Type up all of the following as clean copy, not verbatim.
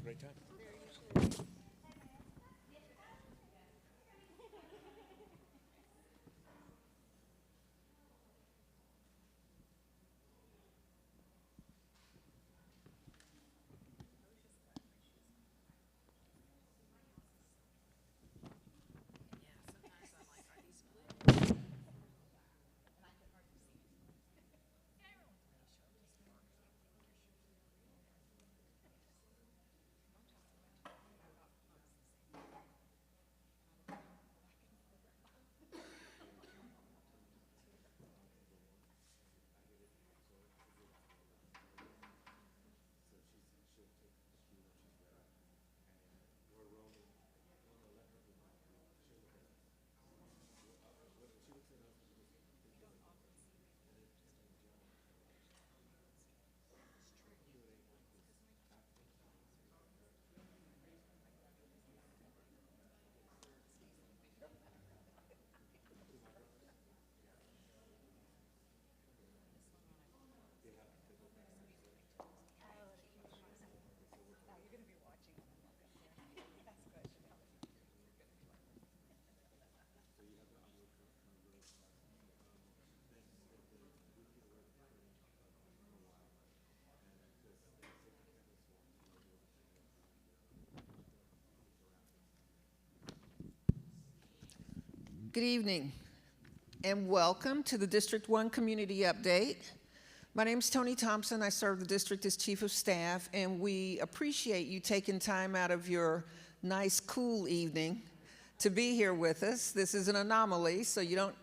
great time. Good evening and welcome to the District 1 Community Update. My name is Tony Thompson. I serve the district as Chief of Staff, and we appreciate you taking time out of your nice, cool evening to be here with us. This is an anomaly, so you don't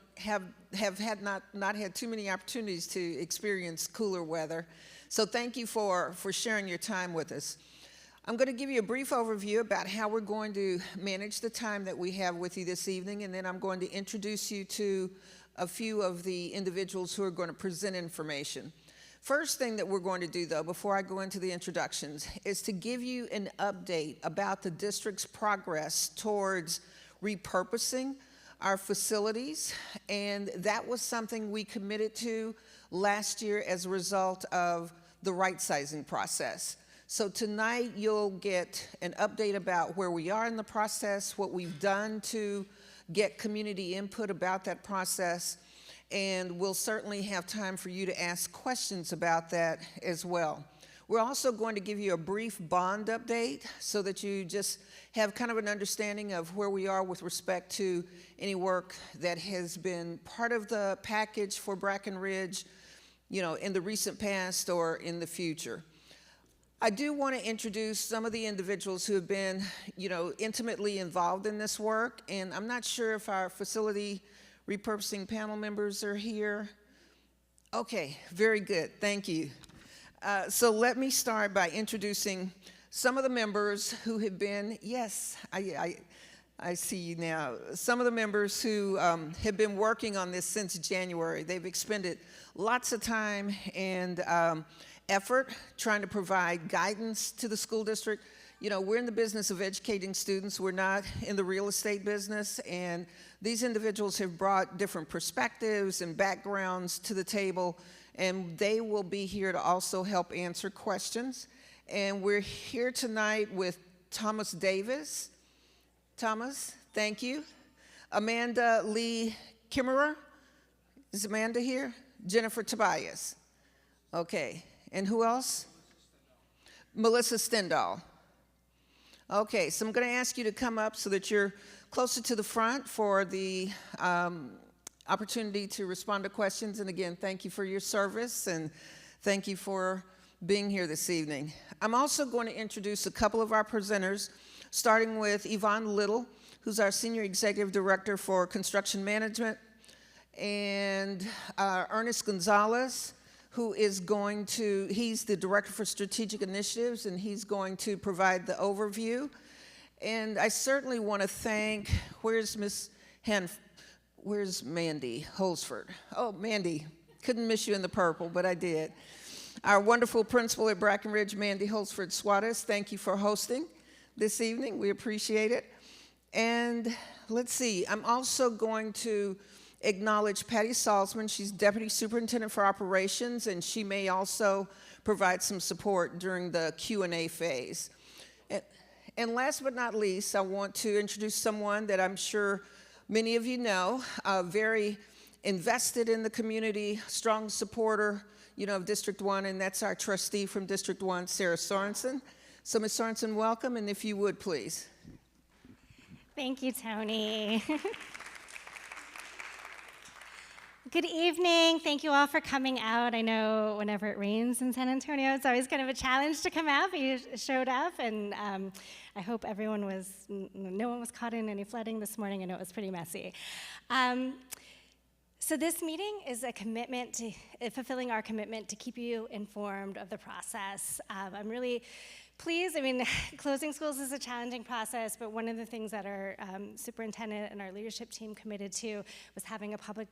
not had too many opportunities to experience cooler weather. So thank you for sharing your time with us. I'm going to give you a brief overview about how we're going to manage the time that we have with you this evening, and then I'm going to introduce you to a few of the individuals who are going to present information. First thing that we're going to do, though, before I go into the introductions, is to give you an update about the district's progress towards repurposing our facilities, and that was something we committed to last year as a result of the right-sizing process. So tonight you'll get an update about where we are in the process, what we've done to get community input about that process, and we'll certainly have time for you to ask questions about that as well. We're also going to give you a brief bond update so that you just have kind of an understanding of where we are with respect to any work that has been part of the package for Brackenridge, you know, in the recent past or in the future. I do want to introduce some of the individuals who have been, you know, intimately involved in this work, and I'm not sure if our facility repurposing panel members are here. Okay, very good, thank you. So let me start by introducing some of the members who have been, yes, I see you now, some of the members who have been working on this since January. They've expended lots of time and effort trying to provide guidance to the school district. You know, we're in the business of educating students. We're not in the real estate business, and these individuals have brought different perspectives and backgrounds to the table, and they will be here to also help answer questions. And we're here tonight with Thomas Davis. Thomas, thank you. Amanda Lee Kimmerer. Is Amanda here? Jennifer Tobias. Okay. And who else? Melissa Stendal. Okay, so I'm going to ask you to come up so that you're closer to the front for the opportunity to respond to questions. And again, thank you for your service and thank you for being here this evening. I'm also going to introduce a couple of our presenters, starting with Yvonne Little, who's our Senior Executive Director for Construction Management, and Ernest Gonzalez, who is he's the Director for Strategic Initiatives, and he's going to provide the overview. And I certainly want to thank, where's Mandy Holsford? Oh, Mandy, couldn't miss you in the purple, but I did. Our wonderful principal at Brackenridge, Mandy Holsford Suarez, thank you for hosting this evening. We appreciate it. And let's see, I'm also going to acknowledge Patty Salzman. She's Deputy Superintendent for Operations, and she may also provide some support during the Q&A phase. And, and last but not least, I want to introduce someone that I'm sure many of you know, very invested in the community, strong supporter, of District 1, and that's our trustee from District 1, Sarah Sorensen. So Ms. Sorensen, welcome, and if you would, please. Thank you, Tony. Good evening. Thank you all for coming out. I know whenever it rains in San Antonio, it's always kind of a challenge to come out, but you showed up, and I hope no one was caught in any flooding this morning. I know it was pretty messy. So this meeting is a commitment to fulfilling our commitment to keep you informed of the process. I'm really pleased. I mean, closing schools is a challenging process, but one of the things that our superintendent and our leadership team committed to was having a public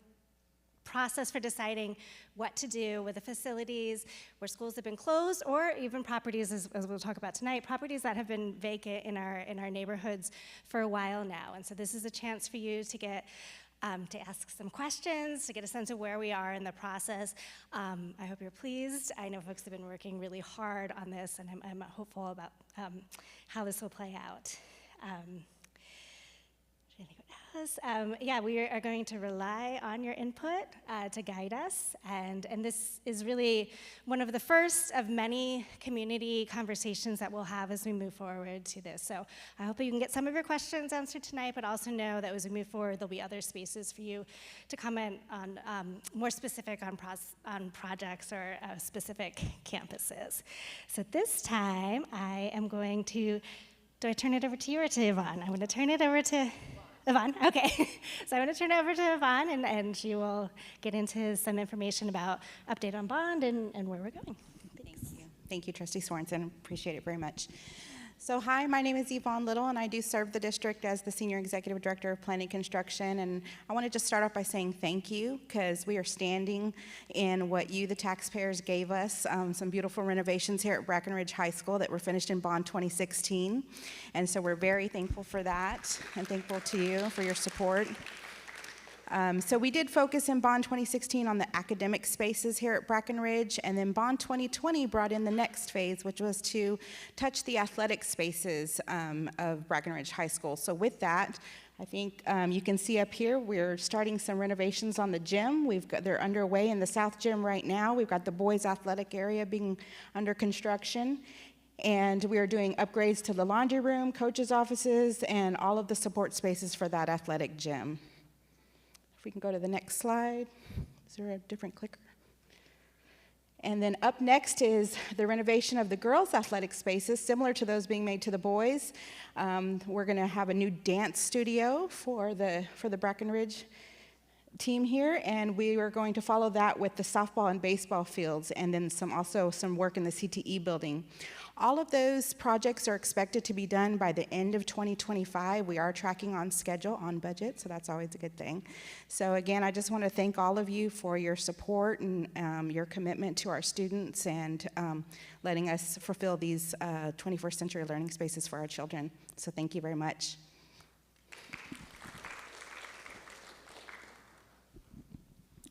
process for deciding what to do with the facilities where schools have been closed, or even properties, as we'll talk about tonight, properties that have been vacant in our neighborhoods for a while now. And so this is a chance for you to get to ask some questions, to get a sense of where we are in the process. I hope you're pleased. I know folks have been working really hard on this, and I'm hopeful about how this will play out. Yeah, we are going to rely on your input to guide us, and this is really one of the first of many community conversations that we'll have as we move forward to this. So I hope you can get some of your questions answered tonight, but also know that as we move forward, there'll be other spaces for you to comment on more specific on projects or specific campuses. So this time, I am going to, do I turn it over to you or to Yvonne? I'm going to turn it over to Yvonne, okay. So I'm going to turn it over to Yvonne, and she will get into some information about update on bond and where we're going. Thanks. Thank you. Thank you, Trustee Sorensen. Appreciate it very much. So hi, my name is Yvonne Little, and I do serve the district as the Senior Executive Director of Planning Construction. And I want to just start off by saying thank you, because we are standing in what you, the taxpayers, gave us, some beautiful renovations here at Brackenridge High School that were finished in bond 2016. And so we're very thankful for that, and thankful to you for your support. So we did focus in bond 2016 on the academic spaces here at Brackenridge, and then bond 2020 brought in the next phase, which was to touch the athletic spaces of Brackenridge High School. So with that, I think you can see up here, we're starting some renovations on the gym. They're underway in the South Gym right now. We've got the boys' athletic area being under construction. And we are doing upgrades to the laundry room, coaches' offices, and all of the support spaces for that athletic gym. If we can go to the next slide. Is there a different clicker? And then up next is the renovation of the girls' athletic spaces, similar to those being made to the boys. We're going to have a new dance studio for the Brackenridge team here, and we are going to follow that with the softball and baseball fields, and then also some work in the CTE building. All of those projects are expected to be done by the end of 2025. We are tracking on schedule, on budget, so that's always a good thing. So again, I just want to thank all of you for your support and your commitment to our students, and letting us fulfill these 21st century learning spaces for our children. So thank you very much.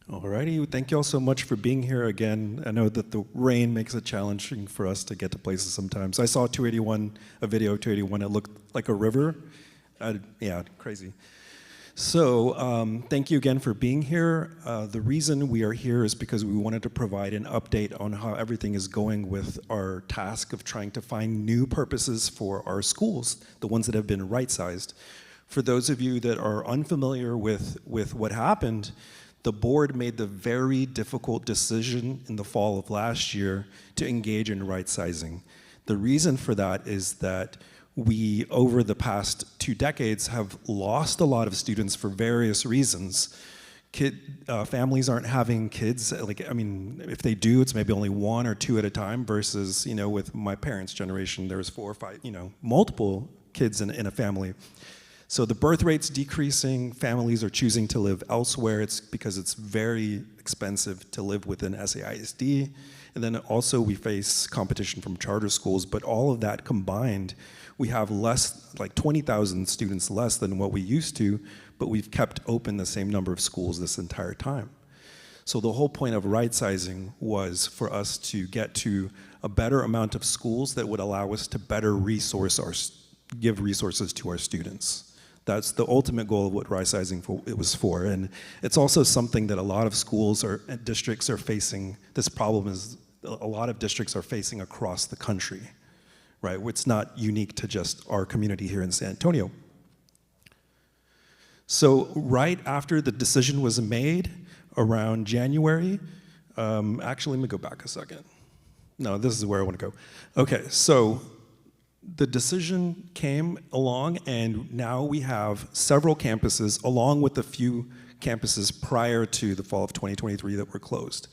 Alrighty, thank you all so much for being here again. I know that the rain makes it challenging for us to get to places sometimes. I saw 281, a video of 281, it looked like a river. Yeah, crazy. So thank you again for being here. The reason we are here is because we wanted to provide an update on how everything is going with our task of trying to find new purposes for our schools, the ones that have been right-sized. For those of you that are unfamiliar with what happened, the board made the very difficult decision in the fall of last year to engage in right-sizing. The reason for that is that we, over the past 2 decades, have lost a lot of students for various reasons. Families aren't having kids, if they do, it's maybe only 1 or 2 at a time versus, with my parents' generation, there was 4 or 5, multiple kids in a family. So the birth rate's decreasing, families are choosing to live elsewhere. It's because it's very expensive to live within SAISD. And then also we face competition from charter schools, but all of that combined, we have less, like 20,000 students less than what we used to, but we've kept open the same number of schools this entire time. So the whole point of right-sizing was for us to get to a better amount of schools that would allow us to better give resources to our students. That's the ultimate goal of what right-sizing it was for. And it's also something that a lot of schools and districts are facing. This problem is a lot of districts are facing across the country, right? It's not unique to just our community here in San Antonio. So right after the decision was made around January, actually, let me go back a second. No, this is where I want to go. Okay, so the decision came along, and now we have several campuses, along with a few campuses prior to the fall of 2023 that were closed.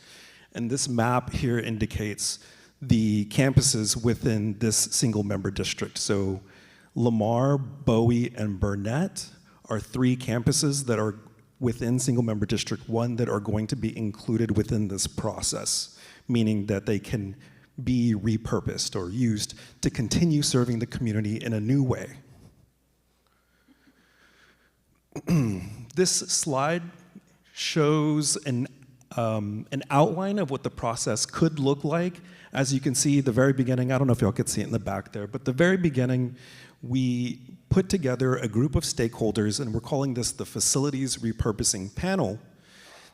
And this map here indicates the campuses within this single-member district. So Lamar, Bowie, and Burnett are 3 campuses that are within single-member District 1 that are going to be included within this process, meaning that they can be repurposed or used to continue serving the community in a new way. This slide shows an outline of what the process could look like. As you can see, the very beginning, I don't know if y'all could see it in the back there, but the very beginning, we put together a group of stakeholders, and we're calling this the Facilities Repurposing Panel.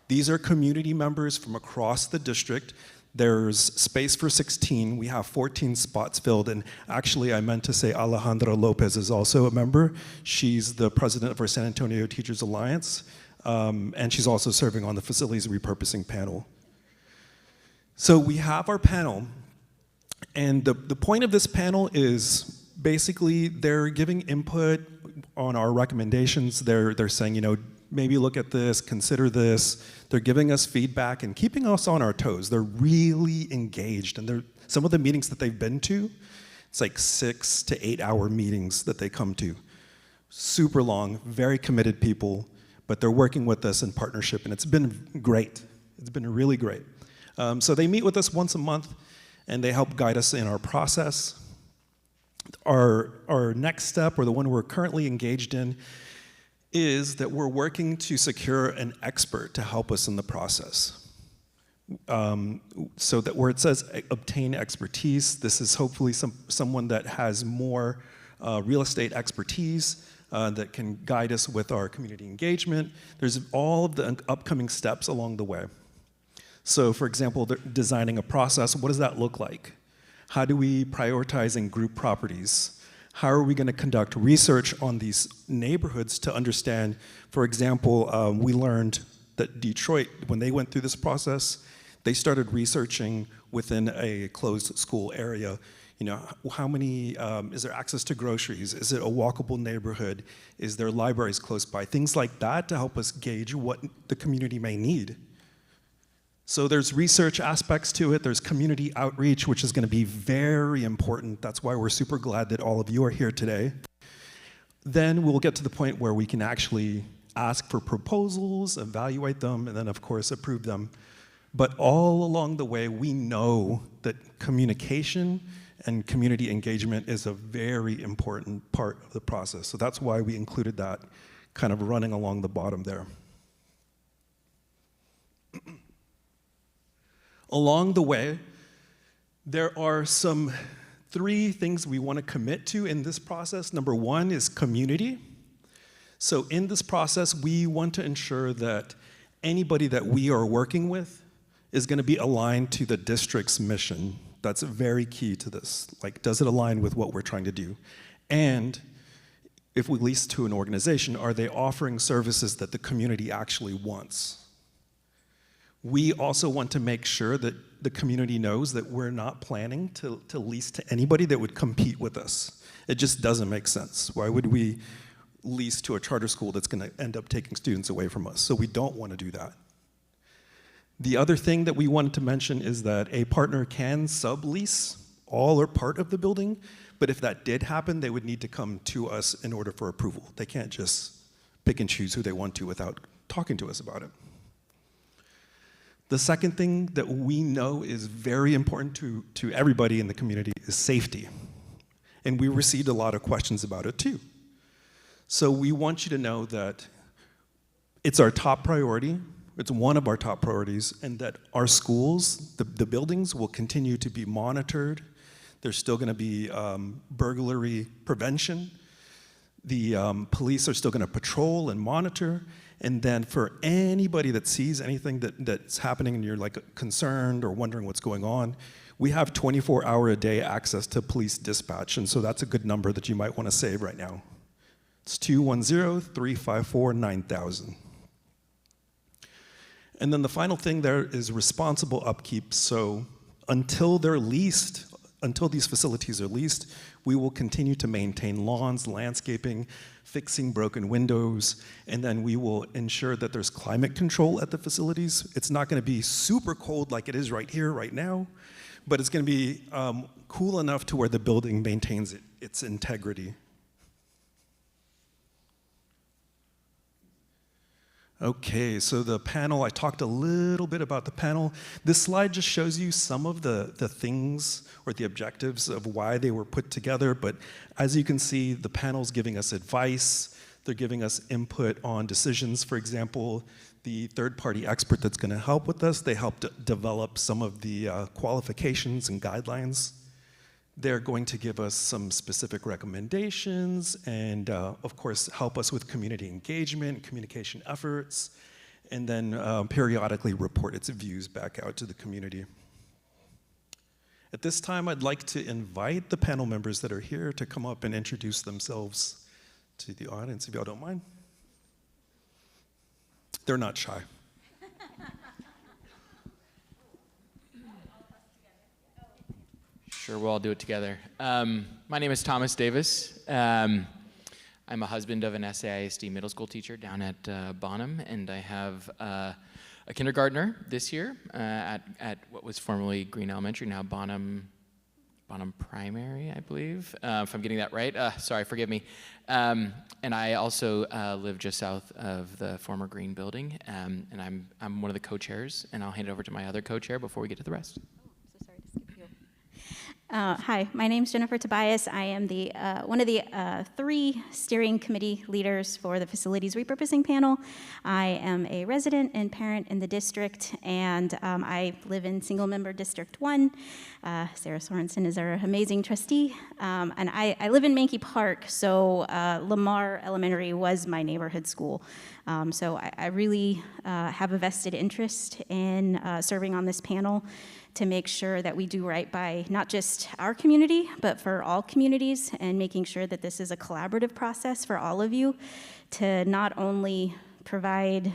These are community members from across the district. There's space for 16. We have 14 spots filled, and actually I meant to say Alejandra Lopez is also a member. She's the president of our San Antonio Teachers Alliance, and she's also serving on the Facilities Repurposing Panel. So we have our panel, and the point of this panel is basically they're giving input on our recommendations. They're saying, maybe look at this, consider this. They're giving us feedback and keeping us on our toes. They're really engaged, and some of the meetings that they've been to, it's like 6 to 8 hour meetings that they come to. Super long, very committed people, but they're working with us in partnership, and it's been great. It's been really great. So they meet with us once a month, and they help guide us in our process. Our next step, or the one we're currently engaged in, is that we're working to secure an expert to help us in the process. So that where it says obtain expertise, this is hopefully someone that has more real estate expertise that can guide us with our community engagement. There's all of the upcoming steps along the way. So for example, designing a process, what does that look like? How do we prioritize in group properties? How are we going to conduct research on these neighborhoods to understand, for example, we learned that Detroit, when they went through this process, they started researching within a closed school area, how many, is there access to groceries? Is it a walkable neighborhood? Is there libraries close by? Things like that to help us gauge what the community may need. So there's research aspects to it. There's community outreach, which is going to be very important. That's why we're super glad that all of you are here today. Then we'll get to the point where we can actually ask for proposals, evaluate them, and then of course approve them. But all along the way, we know that communication and community engagement is a very important part of the process. So that's why we included that kind of running along the bottom there. Along the way, there are 3 things we want to commit to in this process. Number 1 is community. So in this process, we want to ensure that anybody that we are working with is going to be aligned to the district's mission. That's very key to this. Like, does it align with what we're trying to do? And if we lease to an organization, are they offering services that the community actually wants? We also want to make sure that the community knows that we're not planning to lease to anybody that would compete with us. It just doesn't make sense. Why would we lease to a charter school that's going to end up taking students away from us? So we don't want to do that. The other thing that we wanted to mention is that a partner can sublease all or part of the building, but if that did happen, they would need to come to us in order for approval. They can't just pick and choose who they want to without talking to us about it. The second thing that we know is very important to everybody in the community is safety. And we received a lot of questions about it too. So we want you to know that it's our top priority. It's one of our top priorities, and that our schools, the buildings, will continue to be monitored. There's still going to be burglary prevention. The police are still going to patrol and monitor. And then for anybody that sees anything that's happening and you're like concerned or wondering what's going on, we have 24-hour-a-day access to police dispatch. And so that's a good number that you might want to save right now. It's 210-354-9000. And then the final thing there is responsible upkeep. So until they're leased, until these facilities are leased, we will continue to maintain lawns, landscaping, fixing broken windows, and then we will ensure that there's climate control at the facilities. It's not going to be super cold like it is right here, right now, but it's going to be cool enough to where the building maintains its integrity. Okay, so the panel, I talked a little bit about the panel. This slide just shows you some of the things or the objectives of why they were put together, but as you can see, the panel's giving us advice, they're giving us input on decisions. For example, the third-party expert that's gonna help with us, they helped develop some of the qualifications and guidelines. They're going to give us some specific recommendations and, of course, help us with community engagement, communication efforts, and then periodically report its views back out to the community. At this time, I'd like to invite the panel members that are here to come up and introduce themselves to the audience, if y'all don't mind. They're not shy. Sure, we'll all do it together. My name is Thomas Davis. I'm a husband of an SAISD middle school teacher down at Bonham, and I have a kindergartner this year at what was formerly Green Elementary, now Bonham Primary, I believe, if I'm getting that right. Sorry, forgive me. And I also live just south of the former Green building, and I'm one of the co-chairs, and I'll hand it over to my other co-chair before we get to the rest. Hi, my name is Jennifer Tobias. I am the one of the 3 steering committee leaders for the Facilities Repurposing Panel. I am a resident and parent in the district, and I live in single-member District 1. Sarah Sorensen is our amazing trustee, and I live in Mankey Park, so Lamar Elementary was my neighborhood school. So I really have a vested interest in serving on this panel to make sure that we do right by not just our community, but for all communities, and making sure that this is a collaborative process for all of you to not only provide,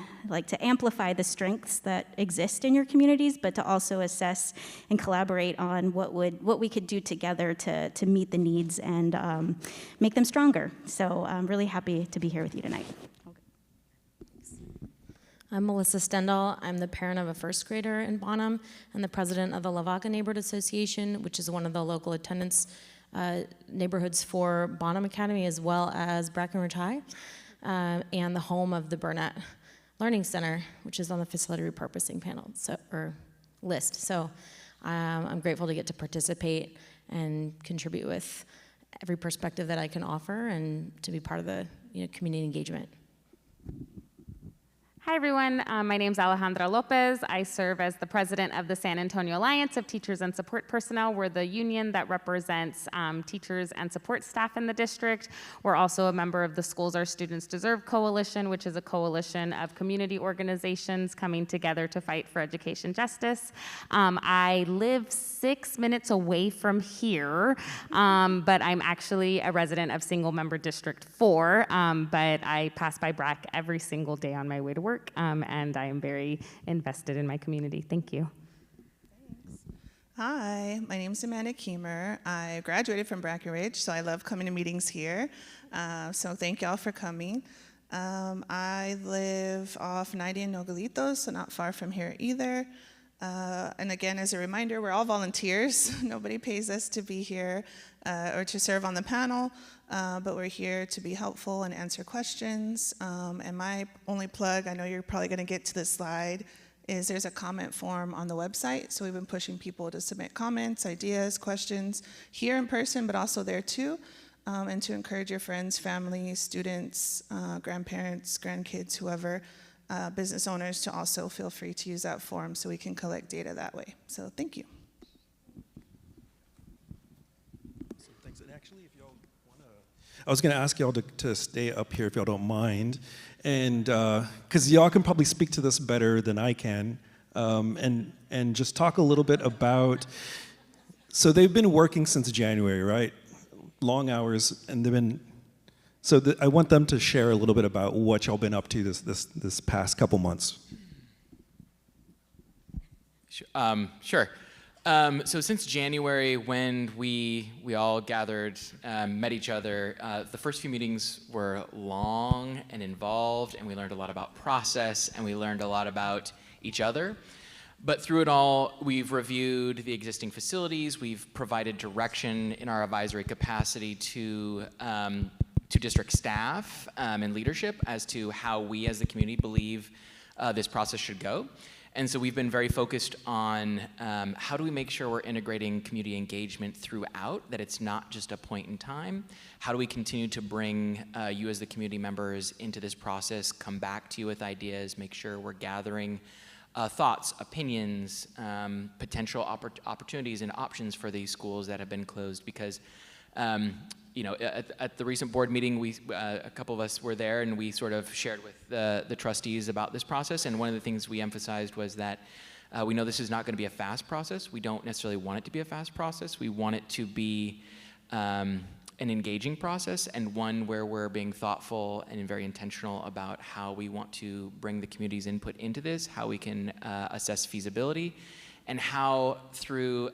to amplify the strengths that exist in your communities, but to also assess and collaborate on what we could do together to meet the needs and make them stronger. So I'm really happy to be here with you tonight. I'm Melissa Stendal. I'm the parent of a first grader in Bonham and the president of the Lavaca Neighborhood Association, which is one of the local attendance neighborhoods for Bonham Academy as well as Brackenridge High, and the home of the Burnett Learning Center, which is on the facility repurposing panel or list. So I'm grateful to get to participate and contribute with every perspective that I can offer and to be part of the community engagement. Hi everyone, my name is Alejandra Lopez. I serve as the president of the San Antonio Alliance of Teachers and Support Personnel. We're the union that represents teachers and support staff in the district. We're also a member of the Schools Our Students Deserve Coalition, which is a coalition of community organizations coming together to fight for education justice. I live 6 minutes away from here, but I'm actually a resident of single-member District 4, but I pass by BRAC every single day on my way to work. And I am very invested in my community. Thank you. Thanks. Hi, my name is Amanda Keemer. I graduated from Brackenridge, so I love coming to meetings here. So thank y'all for coming. I live off 90 in Nogalitos, so not far from here either. And again, as a reminder, we're all volunteers. Nobody pays us to be here or to serve on the panel, but we're here to be helpful and answer questions. And my only plug, I know you're probably going to get to this slide, is there's a comment form on the website. So we've been pushing people to submit comments, ideas, questions here in person, but also there too, and to encourage your friends, family, students, grandparents, grandkids, whoever, business owners to also feel free to use that form so we can collect data that way. So thank you. So thanks. And actually, if y'all want to, I was going to ask y'all to stay up here if y'all don't mind, and because y'all can probably speak to this better than I can, and just talk a little bit about. So they've been working since January, right? Long hours, and they've been. So I want them to share a little bit about what y'all been up to this past couple months. Sure. So since January, when we all gathered, met each other, the first few meetings were long and involved, and we learned a lot about process, and we learned a lot about each other. But through it all, we've reviewed the existing facilities, we've provided direction in our advisory capacity to district staff and leadership as to how we as the community believe this process should go. And so we've been very focused on how do we make sure we're integrating community engagement throughout, that it's not just a point in time. How do we continue to bring you as the community members into this process, come back to you with ideas, make sure we're gathering thoughts, opinions, potential opportunities and options for these schools that have been closed, because you know, at the recent board meeting, a couple of us were there, and we sort of shared with the trustees about this process. And one of the things we emphasized was that we know this is not going to be a fast process. We don't necessarily want it to be a fast process. We want it to be an engaging process, and one where we're being thoughtful and very intentional about how we want to bring the community's input into this, how we can assess feasibility, and how through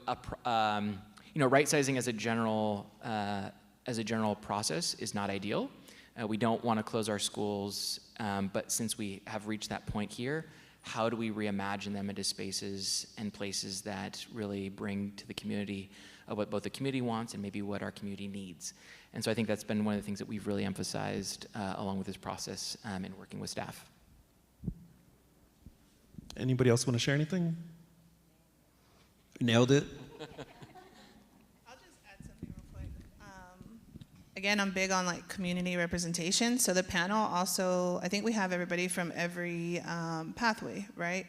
you know, right sizing as a general process is not ideal. We don't want to close our schools, but since we have reached that point here, how do we reimagine them into spaces and places that really bring to the community what both the community wants and maybe what our community needs? And so I think that's been one of the things that we've really emphasized along with this process in working with staff. Anybody else want to share anything? Nailed it. Again, I'm big on like community representation. So the panel also, I think we have everybody from every pathway, right,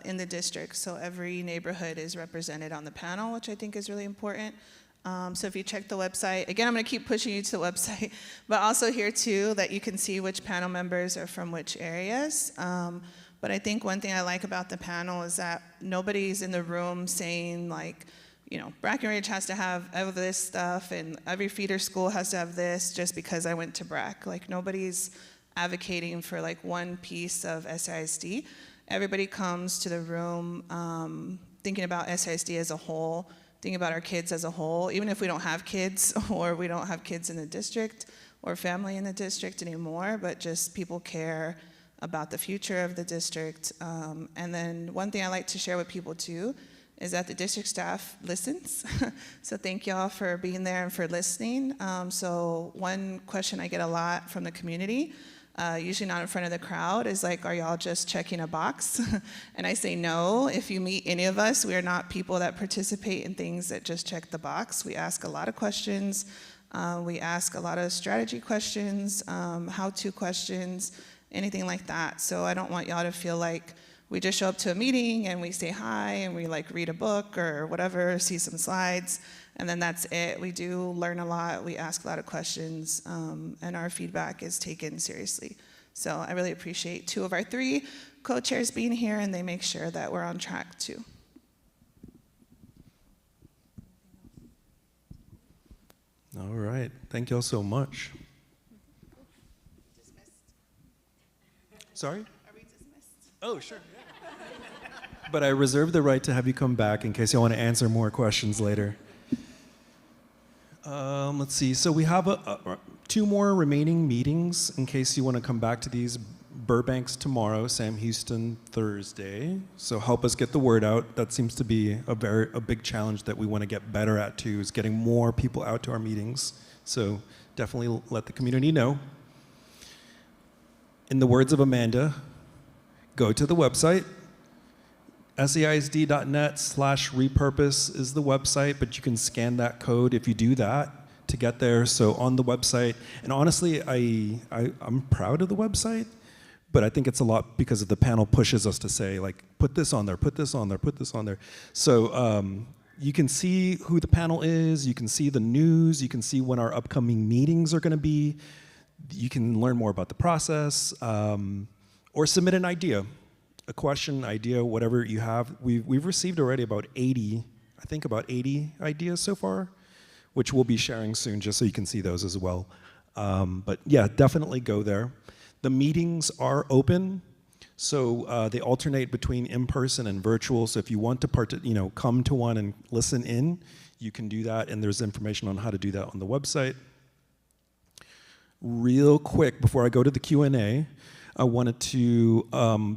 in the district. So every neighborhood is represented on the panel, which I think is really important. So if you check the website, again, I'm going to keep pushing you to the website, but also here too that you can see which panel members are from which areas. But I think one thing I like about the panel is that nobody's in the room saying like, you know, Brackenridge has to have this stuff and every feeder school has to have this just because I went to Brack. Like nobody's advocating for like one piece of SAISD. Everybody comes to the room thinking about SAISD as a whole, thinking about our kids as a whole, even if we don't have kids or we don't have kids in the district or family in the district anymore, but just people care about the future of the district. And then one thing I like to share with people too is that the district staff listens. So thank y'all for being there and for listening. So one question I get a lot from the community, usually not in front of the crowd, is like, are y'all just checking a box? And I say no. If you meet any of us, we are not people that participate in things that just check the box. We ask a lot of questions. We ask a lot of strategy questions, how-to questions, anything like that. So I don't want y'all to feel like we just show up to a meeting and we say hi and we like read a book or whatever, see some slides, and then that's it. We do learn a lot, we ask a lot of questions, and our feedback is taken seriously. So I really appreciate 2 of our 3 co-chairs being here, and they make sure that we're on track too. All right, thank y'all so much. Dismissed. Sorry? Are we dismissed? Oh, sure. But I reserve the right to have you come back in case you want to answer more questions later. Let's see. So we have 2 more remaining meetings in case you want to come back to these. Burbank's tomorrow, Sam Houston Thursday. So help us get the word out. That seems to be a big challenge that we want to get better at too, is getting more people out to our meetings. So definitely let the community know. In the words of Amanda, go to the website. SAISD.net/repurpose is the website, but you can scan that code if you do that to get there. So on the website, and honestly, I'm proud of the website, But I think it's a lot because of the panel pushes us to say, like, put this on there, put this on there, put this on there. So you can see who the panel is, you can see the news, you can see when our upcoming meetings are gonna be, you can learn more about the process, or submit an idea, a question, idea, whatever you have. We've received already about 80, I think about 80 ideas so far, which we'll be sharing soon just so you can see those as well. But yeah, definitely go there. The meetings are open, so they alternate between in-person and virtual. So if you want to come to one and listen in, you can do that, and there's information on how to do that on the website. Real quick, before I go to the Q&A, I wanted to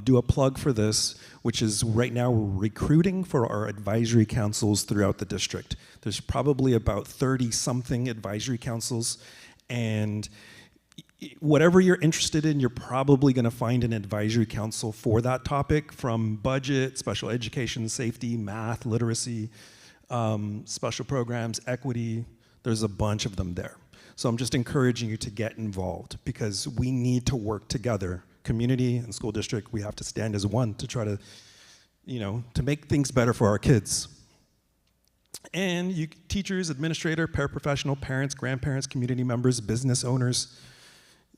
do a plug for this, which is right now we're recruiting for our advisory councils throughout the district. There's probably about 30-something advisory councils, and whatever you're interested in, you're probably going to find an advisory council for that topic, from budget, special education, safety, math, literacy, special programs, equity. There's a bunch of them there. So I'm just encouraging you to get involved because we need to work together. Community and school district, we have to stand as one to try to, to make things better for our kids. And you, teachers, administrator, paraprofessional, parents, grandparents, community members, business owners,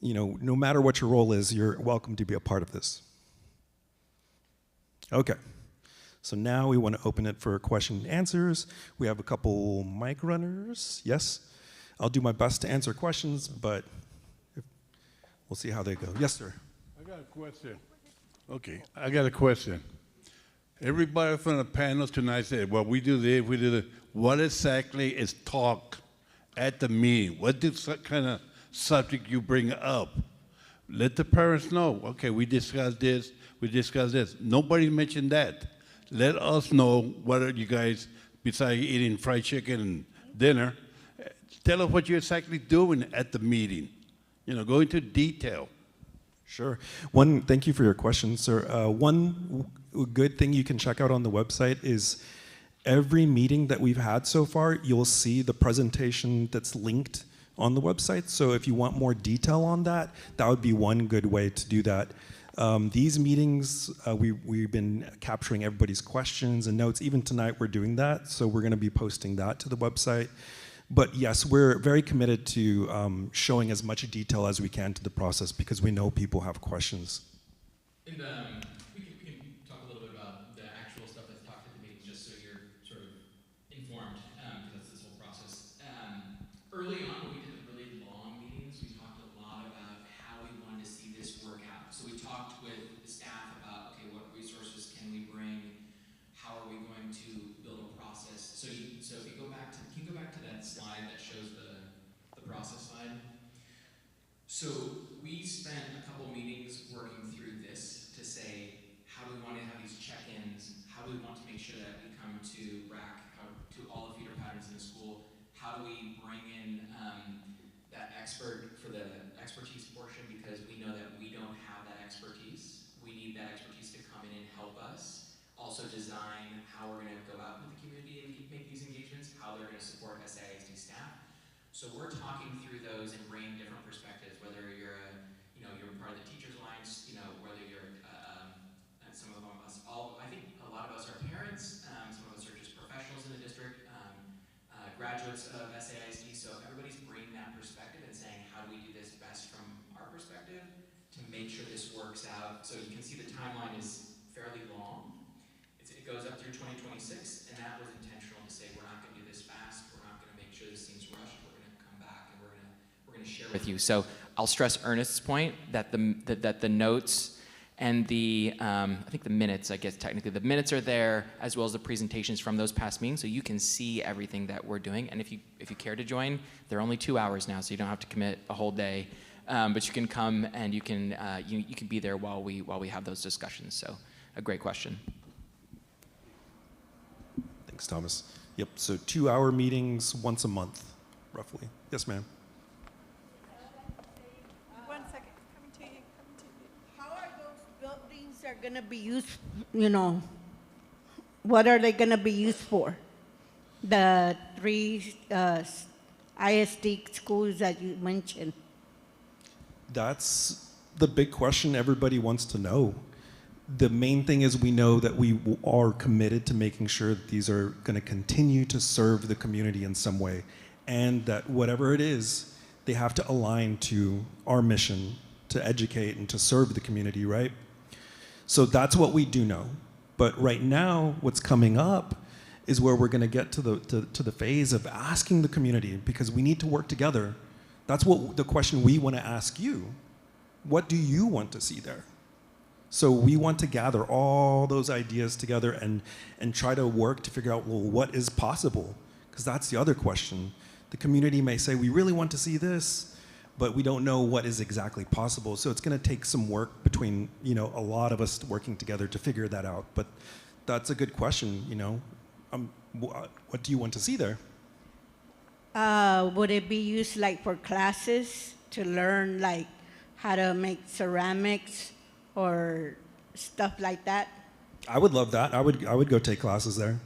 no matter what your role is, you're welcome to be a part of this. Okay, so now we want to open it for question and answers. We have a couple mic runners. Yes, I'll do my best to answer questions, but we'll see how they go. Yes, sir. I got a question. Okay, I got a question. Everybody from the panel tonight said, well, we do this, we do that. What exactly is talk at the meeting? What kind of subject you bring up? Let the parents know, okay, we discussed this, we discussed this. Nobody mentioned that. Let us know what are you guys, besides eating fried chicken and dinner, tell us what you're exactly doing at the meeting. Go into detail. Sure. Thank you for your question, sir. One good thing you can check out on the website is every meeting that we've had so far, you'll see the presentation that's linked on the website. So if you want more detail on that, that would be one good way to do that. These meetings, we've been capturing everybody's questions and notes. Even tonight we're doing that, so we're going to be posting that to the website. But yes, we're very committed to showing as much detail as we can to the process because we know people have questions. And we can talk a little bit about the actual stuff that's talked at the meetings, just so you're sort of informed, because that's this whole process. Early on, when we did the really long meetings, we talked a lot about how we wanted to see this work out. So we talked with the staff about, okay, what resources can we bring? How are we going to build a process? So if you go back to, can you go back to that slide that shows the process slide? So we spent a couple meetings working through this to say, how do we want to have these check-ins? How do we want to make sure that we come to to all the feeder patterns in the school? How do we bring in that expert for the expertise portion, because we know that we don't have that expertise. We need that expertise to come in and help us. Also design how we're going to go out with the community and make these engagements, how they're going to support SAISD staff. So we're talking through those and bringing different perspectives, whether you're you're part of the Teachers Alliance, whether you're some of us, I think a lot of us are parents, some of us are just professionals in the district, graduates of SAISD, so everybody's bringing that perspective and saying, how do we do this best from our perspective to make sure this works out? So you can see the timeline is fairly long. It goes up through 2026, and that was intentional to say, we're not going to do this fast, we're not going to make sure this seems rushed, we're going to come back and we're going to share with you. So I'll stress Ernest's point that the notes and I think the minutes, I guess technically the minutes are there, as well as the presentations from those past meetings, so you can see everything that we're doing. And if you care to join, they're only 2 hours now, so you don't have to commit a whole day. But you can come and you can be there while we have those discussions. So a great question. Thanks, Thomas. Yep, so 2-hour meetings once a month, roughly. Yes, ma'am. One second, coming to you. How are those buildings are going to be used, what are they going to be used for? The 3 ISD schools that you mentioned. That's the big question everybody wants to know. The main thing is we know that we are committed to making sure that these are going to continue to serve the community in some way, and that whatever it is, they have to align to our mission to educate and to serve the community, right? So that's what we do know. But right now, what's coming up is where we're going to get to the phase of asking the community, because we need to work together. That's what the question we want to ask you. What do you want to see there? So we want to gather all those ideas together and try to work to figure out, well, what is possible? Because that's the other question. The community may say, we really want to see this, but we don't know what is exactly possible. So it's going to take some work between, a lot of us working together to figure that out. But that's a good question, what do you want to see there? Would it be used like for classes to learn like how to make ceramics or stuff like that? I would love that. I would go take classes there.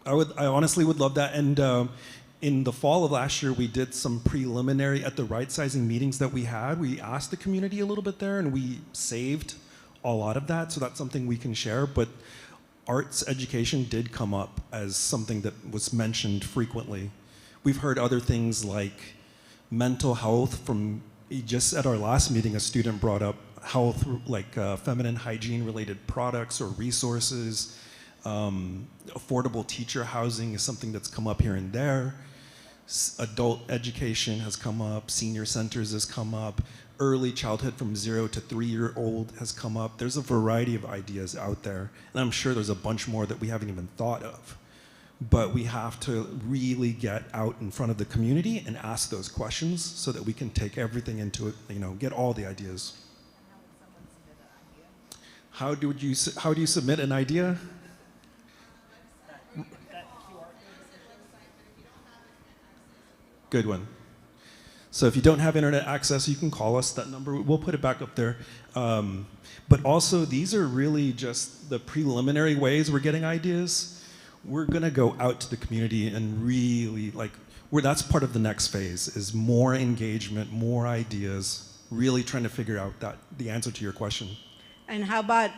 I honestly would love that. And in the fall of last year, we did some preliminary at the right sizing meetings that we had. We asked the community a little bit there, and we saved a lot of that. So that's something we can share. But arts education did come up as something that was mentioned frequently. We've heard other things like mental health from, just at our last meeting, a student brought up health, like feminine hygiene related products or resources. Affordable teacher housing is something that's come up here and there. Adult education has come up, senior centers has come up, early childhood from 0 to 3-year-old has come up. There's a variety of ideas out there, and I'm sure there's a bunch more that we haven't even thought of. But we have to really get out in front of the community and ask those questions so that we can take everything into it, get all the ideas. How do you submit an idea? Good one. So if you don't have internet access, you can call us. That number, we'll put it back up there. But also, these are really just the preliminary ways we're getting ideas. We're going to go out to the community and really, that's part of the next phase, is more engagement, more ideas, really trying to figure out the answer to your question. And how about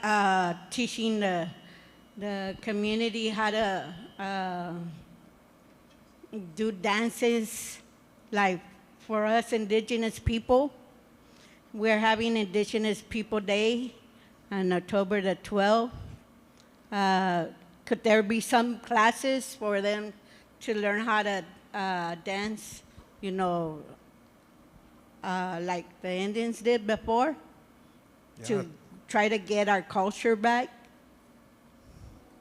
teaching the community how to do dances, like for us indigenous people? We're having Indigenous People Day on October the 12th. Could there be some classes for them to learn how to dance, like the Indians did before? Yeah. To try to get our culture back?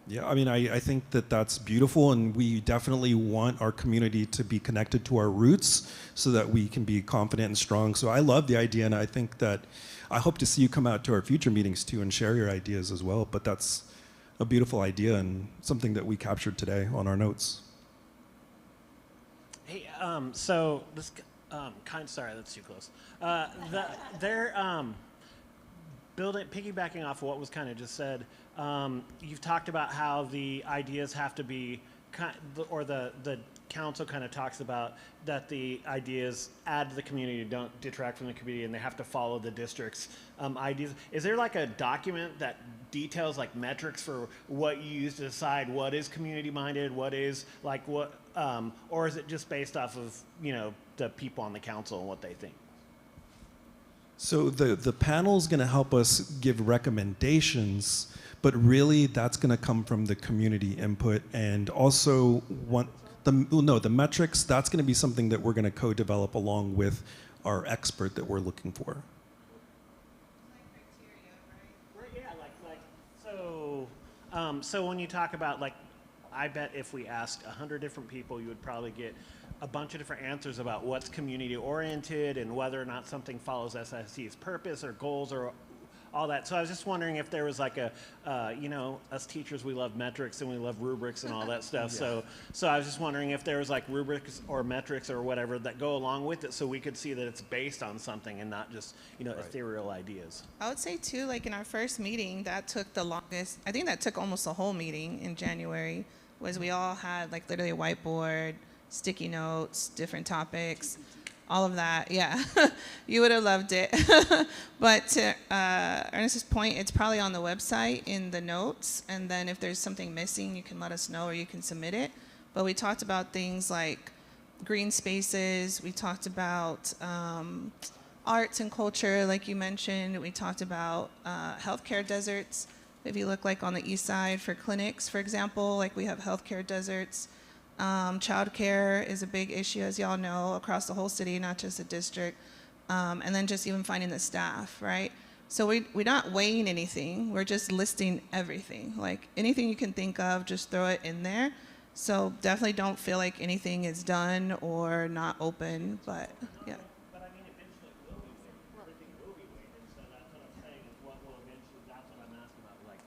Yeah, I think that's beautiful, and we definitely want our community to be connected to our roots so that we can be confident and strong. So I love the idea, and I think that I hope to see you come out to our future meetings too and share your ideas as well. But that's a beautiful idea and something that we captured today on our notes. Hey, so this sorry, that's too close. They're piggybacking off of what was kind of just said. You've talked about how the ideas have to be, or the council kind of talks about that the ideas add to the community, don't detract from the community, and they have to follow the district's ideas. Is there like a document that details like metrics for what you use to decide what is community minded, what is like what, or is it just based off of the people on the council and what they think? So the panel is going to help us give recommendations, but really that's going to come from the community input, and also the metrics, that's going to be something that we're going to co-develop along with our expert that we're looking for. So when you talk about I bet if we asked 100 different people, you would probably get a bunch of different answers about what's community oriented and whether or not something follows SAISD's purpose or goals or all that. So I was just wondering if there was like us teachers, we love metrics and we love rubrics and all that stuff. Yeah. So I was just wondering if there was like rubrics or metrics or whatever that go along with it so we could see that it's based on something and not just, right, ethereal ideas. I would say too, like in our first meeting, that took the longest. I think that took almost the whole meeting in January, was we all had like literally a whiteboard, sticky notes, different topics, all of that. Yeah, you would have loved it. But to Ernest's point, it's probably on the website in the notes, and then if there's something missing, you can let us know or you can submit it. But we talked about things like green spaces. We talked about arts and culture, like you mentioned. We talked about healthcare deserts. If you look like on the east side for clinics, for example, like we have healthcare deserts. Childcare is a big issue, as y'all know, across the whole city, not just the district. And then just even finding the staff, right? So we're not weighing anything. We're just listing everything. Like anything you can think of, just throw it in there. So definitely don't feel like anything is done or not open, but yeah. But I mean, eventually it will be weighted. Everything will be weighted. So that's what I'm saying is what will eventually, that's what I'm asking about. Like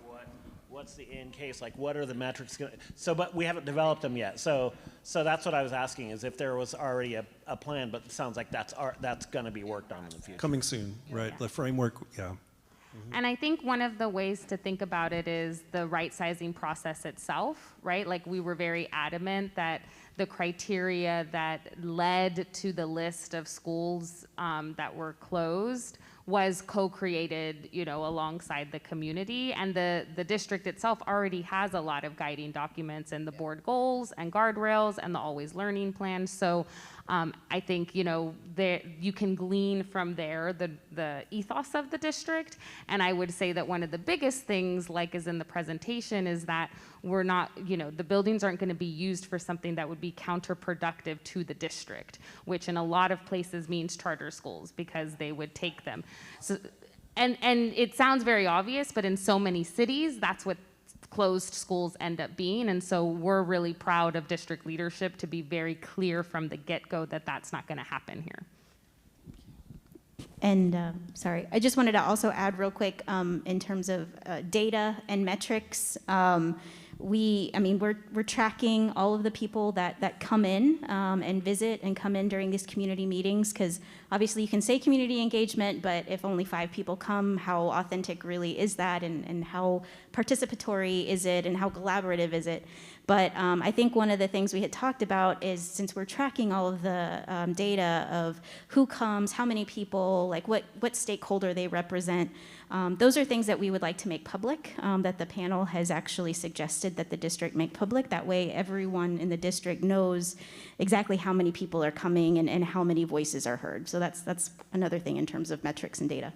what's the end case? Like what are the metrics going to, so, but we haven't developed them yet. So that's what I was asking is if there was already a plan, but it sounds like that's going to be worked on in the future. Coming soon, right? The framework, yeah. And I think one of the ways to think about it is the right sizing process itself, right? Like we were very adamant that the criteria that led to the list of schools that were closed was co-created, you know, alongside the community, and the district itself already has a lot of guiding documents and the board goals and guardrails and the always learning plan. So I think, you know, you can glean from there the ethos of the district. And I would say that one of the biggest things, like is in the presentation, is that we're not, you know, the buildings aren't going to be used for something that would be counterproductive to the district, which in a lot of places means charter schools because they would take them. So, and it sounds very obvious, but in so many cities, that's what closed schools end up being. And so we're really proud of district leadership to be very clear from the get-go that that's not going to happen here. And sorry, I just wanted to also add real quick in terms of data and metrics. We're tracking all of the people that come in and visit and come in during these community meetings, because obviously you can say community engagement, but if only 5 people come, how authentic really is that, and how participatory is it, and how collaborative is it? But I think one of the things we had talked about is, since we're tracking all of the data of who comes, how many people, like what stakeholder they represent, those are things that we would like to make public, that the panel has actually suggested that the district make public. That way everyone in the district knows exactly how many people are coming and how many voices are heard. So that's another thing in terms of metrics and data.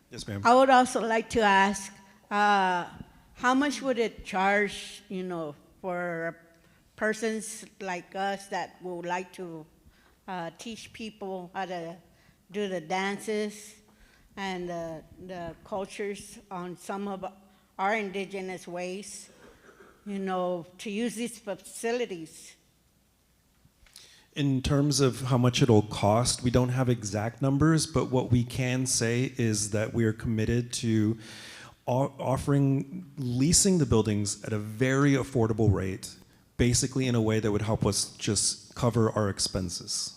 Yes, ma'am. I would also like to ask, how much would it charge, you know, for persons like us that would like to teach people how to do the dances and the cultures on some of our indigenous ways, you know, to use these facilities? In terms of how much it'll cost, we don't have exact numbers, but what we can say is that we are committed to leasing the buildings at a very affordable rate, basically in a way that would help us just cover our expenses,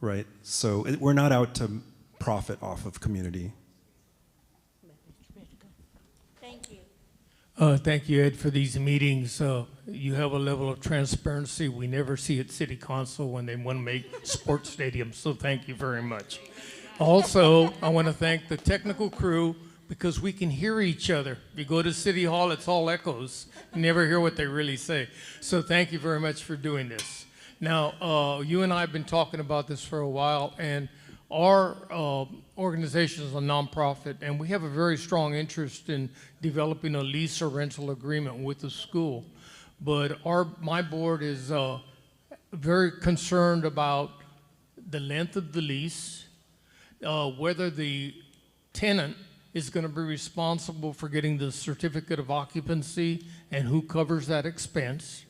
right? So we're not out to profit off of community. Thank you. Thank you, Ed, for these meetings. You have a level of transparency we never see at City Council when they want to make sports stadiums, so thank you very much. Also, I want to thank the technical crew, because we can hear each other. If you go to City Hall, it's all echoes. You never hear what they really say. So thank you very much for doing this. Now, you and I have been talking about this for a while, and our organization is a nonprofit, and we have a very strong interest in developing a lease or rental agreement with the school. But my board is very concerned about the length of the lease, whether the tenant is going to be responsible for getting the certificate of occupancy and who covers that expense.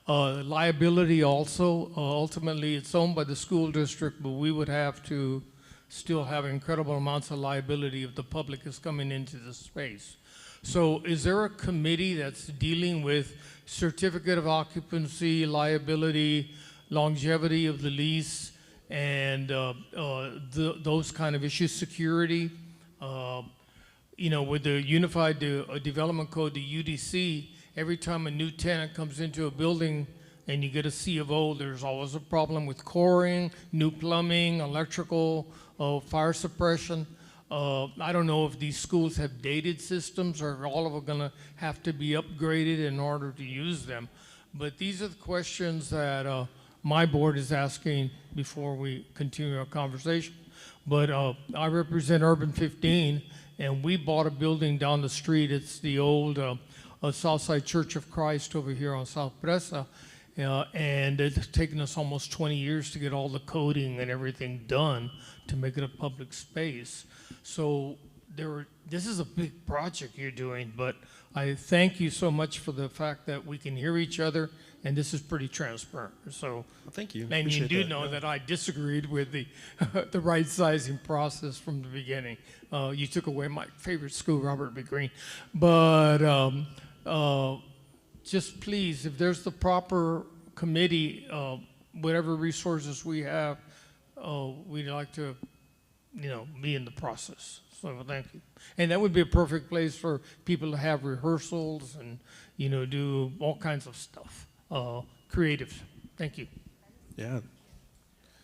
Liability also, ultimately it's owned by the school district, but we would have to still have incredible amounts of liability if the public is coming into the space. So is there a committee that's dealing with certificate of occupancy, liability, longevity of the lease, and those kind of issues, security? You know, with the Unified Development Code, the UDC, every time a new tenant comes into a building, and you get a C of O, there's always a problem with coring, new plumbing, electrical, fire suppression. I don't know if these schools have dated systems or all of them going to have to be upgraded in order to use them. But these are the questions that my board is asking before we continue our conversation. But I represent Urban 15, and we bought a building down the street. It's the old Southside Church of Christ over here on South Presa. And it's taken us almost 20 years to get all the coding and everything done to make it a public space. So this is a big project you're doing, but I thank you so much for the fact that we can hear each other, and this is pretty transparent. So, Well, thank you. and you Appreciate do that. know Yeah. that I disagreed with the the right sizing process from the beginning. You took away my favorite school, Robert B. Green, but just please, if there's the proper committee, whatever resources we have, we'd like to, be in the process. So thank you. And that would be a perfect place for people to have rehearsals and, do all kinds of stuff, creative. Thank you. Yeah.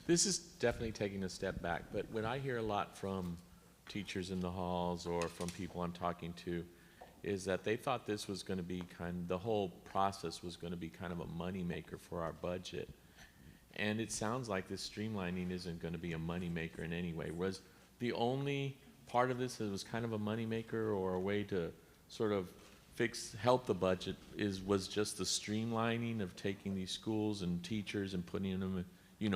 This is definitely taking a step back, but when I hear a lot from teachers in the halls or from people I'm talking to, is that they thought this was going to be the whole process was going to be kind of a moneymaker for our budget. And it sounds like this streamlining isn't going to be a moneymaker in any way. Was the only part of this that was kind of a moneymaker or a way to sort of help the budget was just the streamlining of taking these schools and teachers and putting them,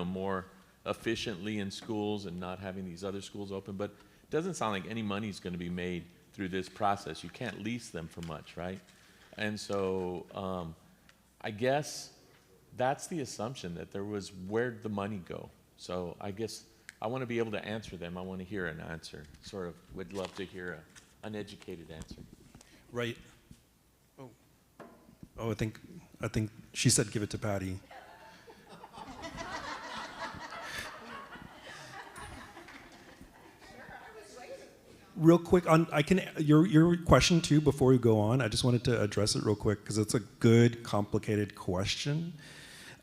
more efficiently in schools and not having these other schools open? But it doesn't sound like any money is going to be made through this process. You can't lease them for much, right? And so I guess that's the assumption, that there was, where'd the money go? So I guess I want to be able to answer them. I want to hear an answer. Sort of would love to hear an educated answer. Right. Oh, I think she said give it to Patty. Real quick, your question too, before we go on, I just wanted to address it real quick because it's a good, complicated question.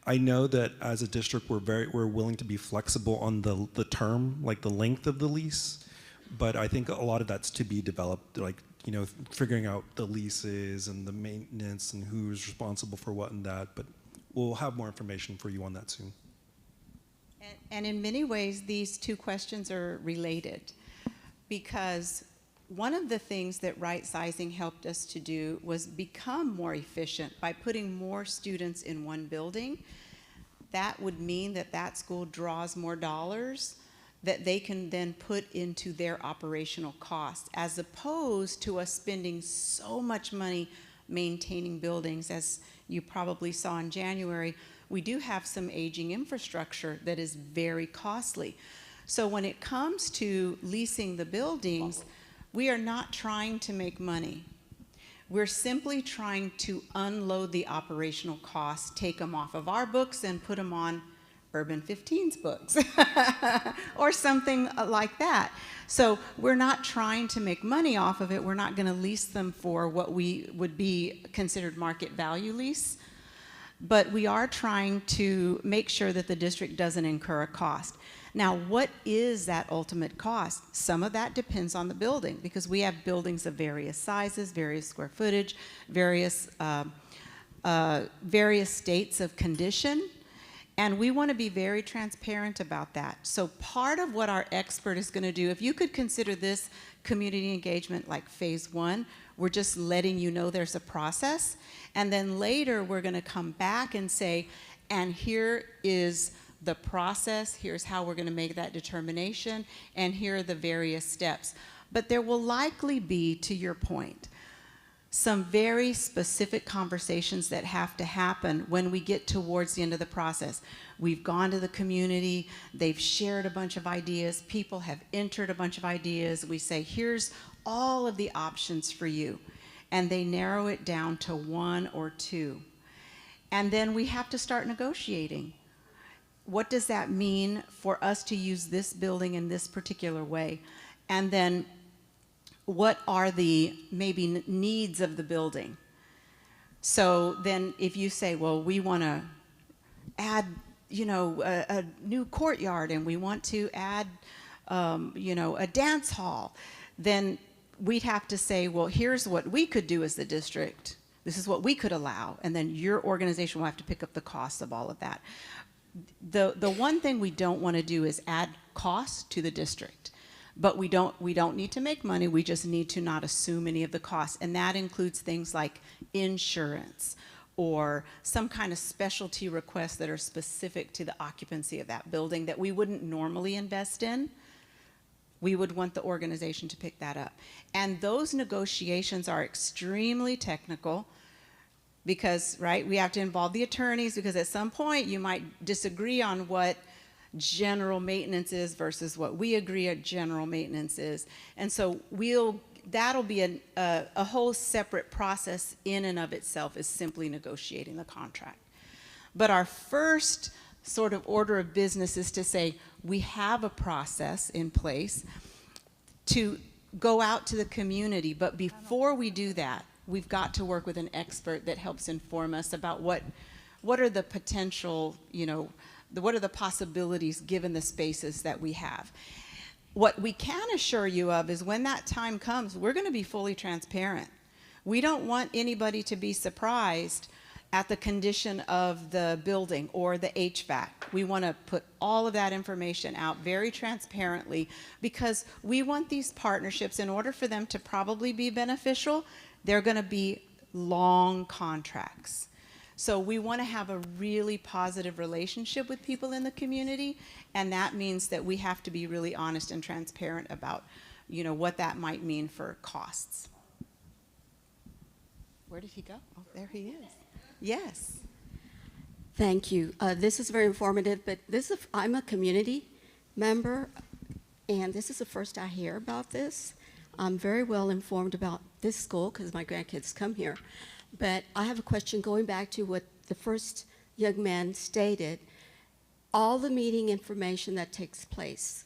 I know that as a district, we're willing to be flexible on the term, like the length of the lease, but I think a lot of that's to be developed, like, figuring out the leases and the maintenance and who's responsible for what and that, but we'll have more information for you on that soon. And in many ways, these two questions are related, because one of the things that right sizing helped us to do was become more efficient by putting more students in one building. That would mean that school draws more dollars that they can then put into their operational costs, as opposed to us spending so much money maintaining buildings. As you probably saw in January, we do have some aging infrastructure that is very costly. So when it comes to leasing the buildings, we are not trying to make money. We're simply trying to unload the operational costs, take them off of our books and put them on Urban 15's books or something like that. So we're not trying to make money off of it. We're not going to lease them for what we would be considered market value lease. But we are trying to make sure that the district doesn't incur a cost. Now, what is that ultimate cost? Some of that depends on the building, because we have buildings of various sizes, various square footage, various states of condition, and we want to be very transparent about that. So part of what our expert is going to do, if you could consider this community engagement like phase 1, we're just letting you know there's a process, and then later we're going to come back and say, and here is the process, here's how we're going to make that determination, and here are the various steps. But there will likely be, to your point, some very specific conversations that have to happen when we get towards the end of the process. We've gone to the community, they've shared a bunch of ideas, people have entered a bunch of ideas. We say, here's all of the options for you. And they narrow it down to 1 or 2. And then we have to start negotiating. What does that mean for us to use this building in this particular way? And then what are the maybe needs of the building? So then if you say, well, we want to add, you know, a new courtyard and we want to add, you know, a dance hall, then we'd have to say, well, here's what we could do as the district. This is what we could allow. And then your organization will have to pick up the cost of all of that. The one thing we don't want to do is add costs to the district. But we don't need to make money. We just need to not assume any of the costs. And that includes things like insurance or some kind of specialty requests that are specific to the occupancy of that building that we wouldn't normally invest in. We would want the organization to pick that up. And those negotiations are extremely technical because, right, we have to involve the attorneys because at some point you might disagree on what general maintenance is versus what we agree at general maintenance is. And so that'll be a whole separate process in and of itself, is simply negotiating the contract. But our first sort of order of business is to say we have a process in place to go out to the community, but before we do that, we've got to work with an expert that helps inform us about what are the potential, you know, what are the possibilities given the spaces that we have. What we can assure you of is when that time comes, we're going to be fully transparent. We don't want anybody to be surprised at the condition of the building or the HVAC. We want to put all of that information out very transparently because we want these partnerships, in order for them to probably be beneficial, they're going to be long contracts. So we want to have a really positive relationship with people in the community, and that means that we have to be really honest and transparent about, you know, what that might mean for costs. Where did he go? Oh, there he is. Yes. Thank you. This is very informative, but I'm a community member, and this is the first I hear about this. I'm very well informed about this school because my grandkids come here. But I have a question going back to what the first young man stated. All the meeting information that takes place,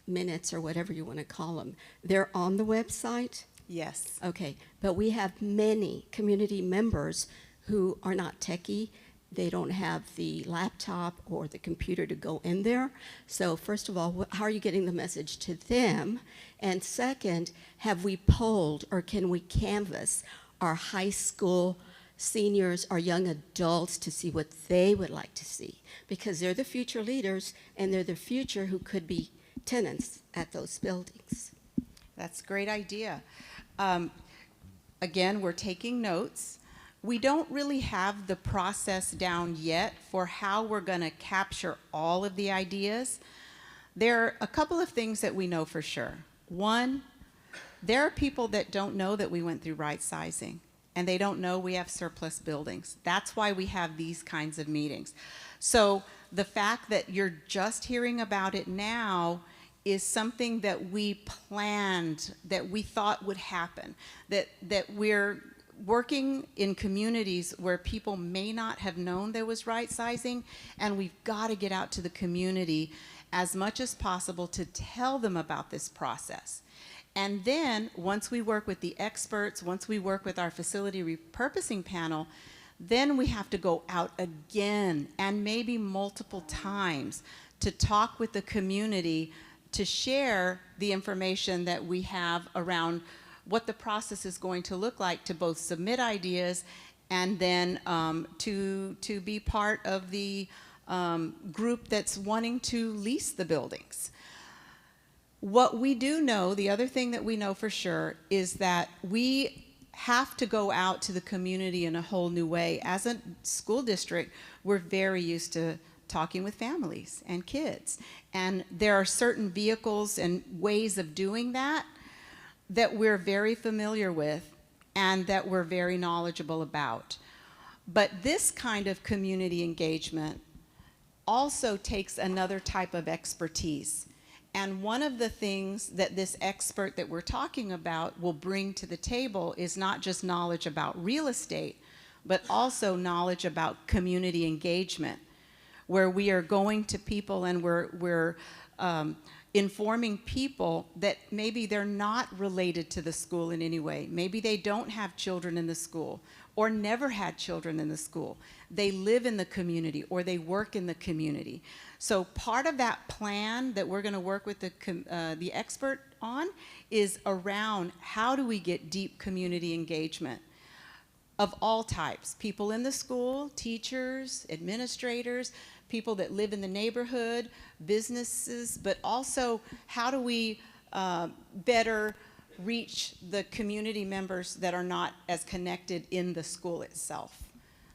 minutes or whatever you want to call them, they're on the website? Yes. Okay, but we have many community members who are not techie. They don't have the laptop or the computer to go in there. So first of all, how are you getting the message to them? And second, have we polled or can we canvass our high school seniors, our young adults, to see what they would like to see? Because they're the future leaders and they're the future who could be tenants at those buildings. That's a great idea. Again, we're taking notes. We don't really have the process down yet for how we're going to capture all of the ideas. There are a couple of things that we know for sure. One, there are people that don't know that we went through right sizing, and they don't know we have surplus buildings. That's why we have these kinds of meetings. So the fact that you're just hearing about it now is something that we planned, that we thought would happen, that we're working in communities where people may not have known there was right sizing, and we've got to get out to the community as much as possible to tell them about this process. And then once we work with the experts, once we work with our facility repurposing panel, then we have to go out again and maybe multiple times to talk with the community, to share the information that we have around what the process is going to look like, to both submit ideas and then to be part of the group that's wanting to lease the buildings. What we do know, the other thing that we know for sure, is that we have to go out to the community in a whole new way. As a school district, we're very used to talking with families and kids. And there are certain vehicles and ways of doing that that we're very familiar with and that we're very knowledgeable about. But this kind of community engagement also takes another type of expertise. And one of the things that this expert that we're talking about will bring to the table is not just knowledge about real estate, but also knowledge about community engagement, where we are going to people and we're informing people that maybe they're not related to the school in any way. Maybe they don't have children in the school or never had children in the school. They live in the community or they work in the community. So part of that plan that we're going to work with the expert on is around how do we get deep community engagement of all types. People in the school, teachers, administrators, people that live in the neighborhood, businesses, but also how do we better reach the community members that are not as connected in the school itself.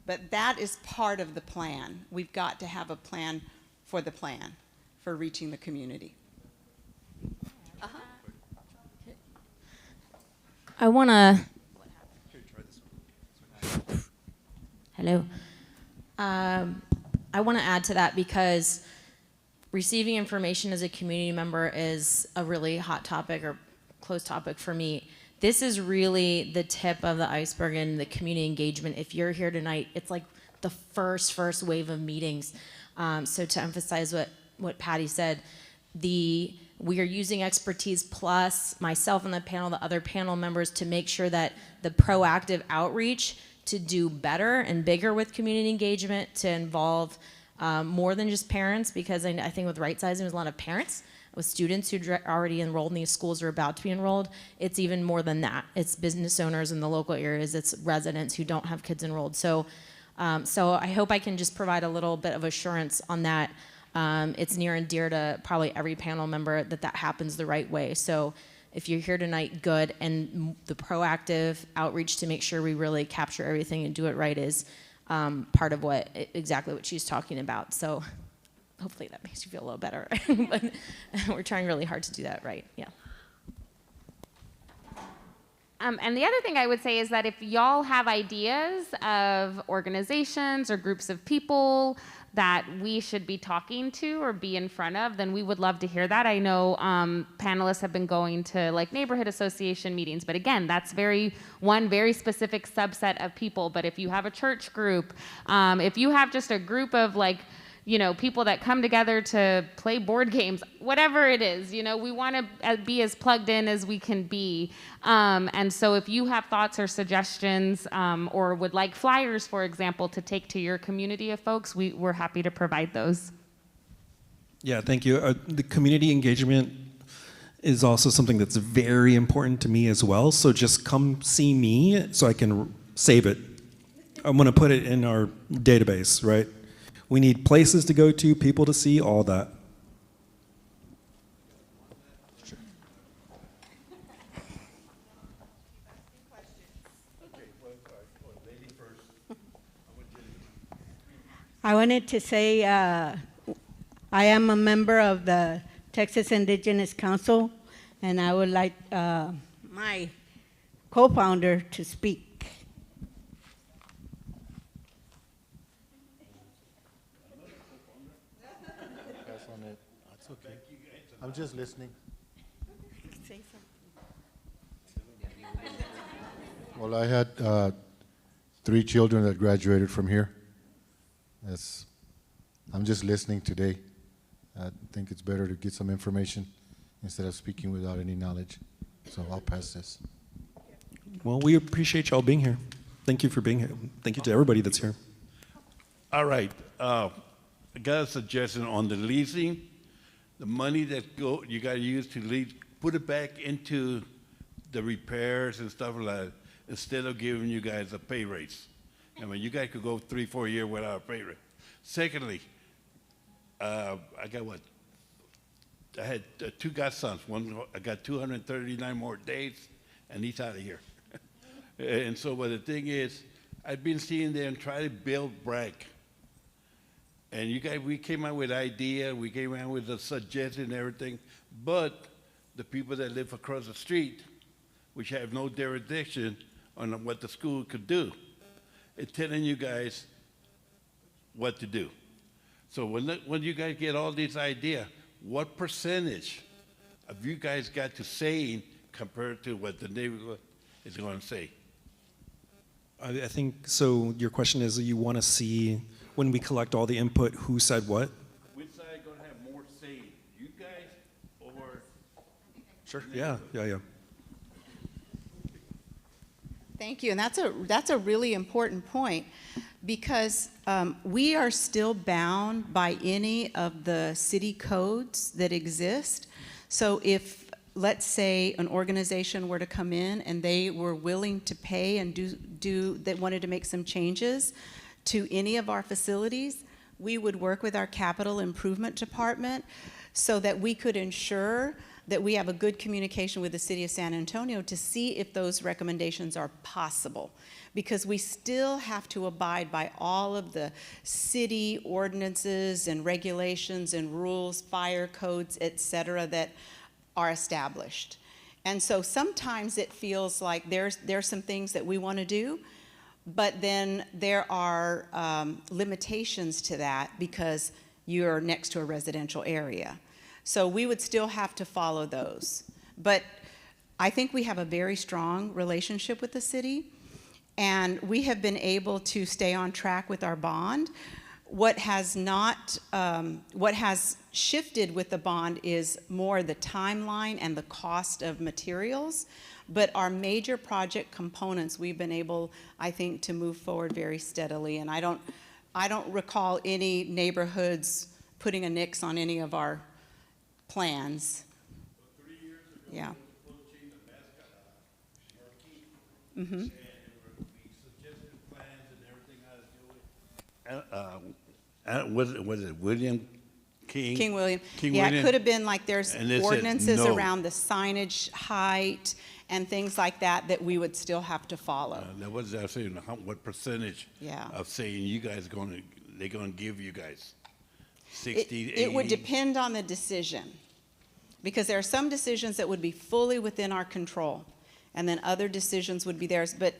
But that is part of the plan. We've got to have a plan for the plan for reaching the community. I want to. Hello. I want to add to that because receiving information as a community member is a really hot topic or close topic for me. This is really the tip of the iceberg in the community engagement. If you're here tonight, it's like the first wave of meetings. So to emphasize what Patty said, we are using expertise plus myself and the panel, the other panel members, to make sure that the proactive outreach to do better and bigger with community engagement, to involve more than just parents, because I think with right sizing, there's a lot of parents with students who are already enrolled in these schools or about to be enrolled. It's even more than that. It's business owners in the local areas. It's residents who don't have kids enrolled. So I hope I can just provide a little bit of assurance on that. It's near and dear to probably every panel member that happens the right way. So if you're here tonight, good. And the proactive outreach to make sure we really capture everything and do it right is part of exactly what she's talking about. So hopefully that makes you feel a little better. But we're trying really hard to do that right, yeah. And the other thing I would say is that if y'all have ideas of organizations or groups of people that we should be talking to or be in front of, then we would love to hear that. I know panelists have been going to like neighborhood association meetings, but again, that's one very specific subset of people. But if you have a church group, if you have just a group of people that come together to play board games, whatever it is, we want to be as plugged in as we can be. And so if you have thoughts or suggestions or would like flyers, for example, to take to your community of folks, we're happy to provide those. Yeah, thank you. The community engagement is also something that's very important to me as well. So just come see me so I can save it. I'm going to put it in our database, right? We need places to go to, people to see, all that. Sure. I wanted to say I am a member of the Texas Indigenous Council, and I would like my co-founder to speak. I'm just listening. Well, I had 3 children that graduated from here. I'm just listening today. I think it's better to get some information instead of speaking without any knowledge. So I'll pass this. Well, we appreciate y'all being here. Thank you for being here. Thank you to everybody that's here. All right. I got a suggestion on the leasing. The money that you got to use to lease, put it back into the repairs and stuff like that, instead of giving you guys a pay raise. I mean, you guys could go 3-4 years without a pay raise. Secondly, I had 2 godsons. One, I got 239 more days, and he's out of here. And so, but the thing is, I've been seeing them try to build Bragg. And you guys, we came out with idea, we came out with a suggestion and everything, but the people that live across the street, which have no jurisdiction on what the school could do, it's telling you guys what to do. So when you guys get all these ideas, what percentage of you guys got to say compared to what the neighborhood is going to say? I think, so your question is, you want to see, when we collect all the input, who said what? Which side going to have more say? You guys or Sure. Yeah. Thank you, and that's a really important point, because we are still bound by any of the city codes that exist. So if, let's say, an organization were to come in and they were willing to pay and they wanted to make some changes to any of our facilities, we would work with our capital improvement department so that we could ensure that we have a good communication with the city of San Antonio to see if those recommendations are possible. Because we still have to abide by all of the city ordinances and regulations and rules, fire codes, et cetera, that are established. And so sometimes it feels like there's some things that we want to do, but then there are limitations to that because you're next to a residential area. So we would still have to follow those. But I think we have a very strong relationship with the city, and we have been able to stay on track with our bond. What has shifted with the bond is more the timeline and the cost of materials. But our major project components, we've been able, I think, to move forward very steadily. And I don't recall any neighborhoods putting a nix on any of our plans. Well, 3 years ago, Yeah. we were approaching the mascot, Marquis, Mm-hmm. and we suggested plans and everything how to do it. Was it William King? King William. King Yeah, William. it could have been like there's And they said ordinances no. around the signage height and things like that that we would still have to follow. That was I saying what percentage Yeah. of saying you guys they're gonna give you guys 60, It would 80? depend on the decision, because there are some decisions that would be fully within our control, and then other decisions would be theirs. But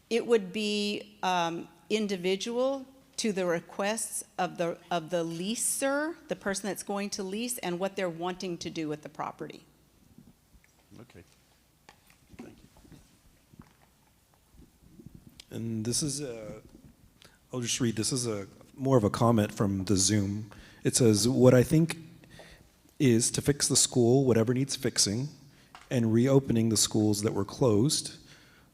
it would be individual to the requests of the leaser, the person that's going to lease, and what they're wanting to do with the property. Okay. Thank you. And this is I'll just read, this is more of a comment from the Zoom. It says, what I think is to fix the school, whatever needs fixing, and reopening the schools that were closed.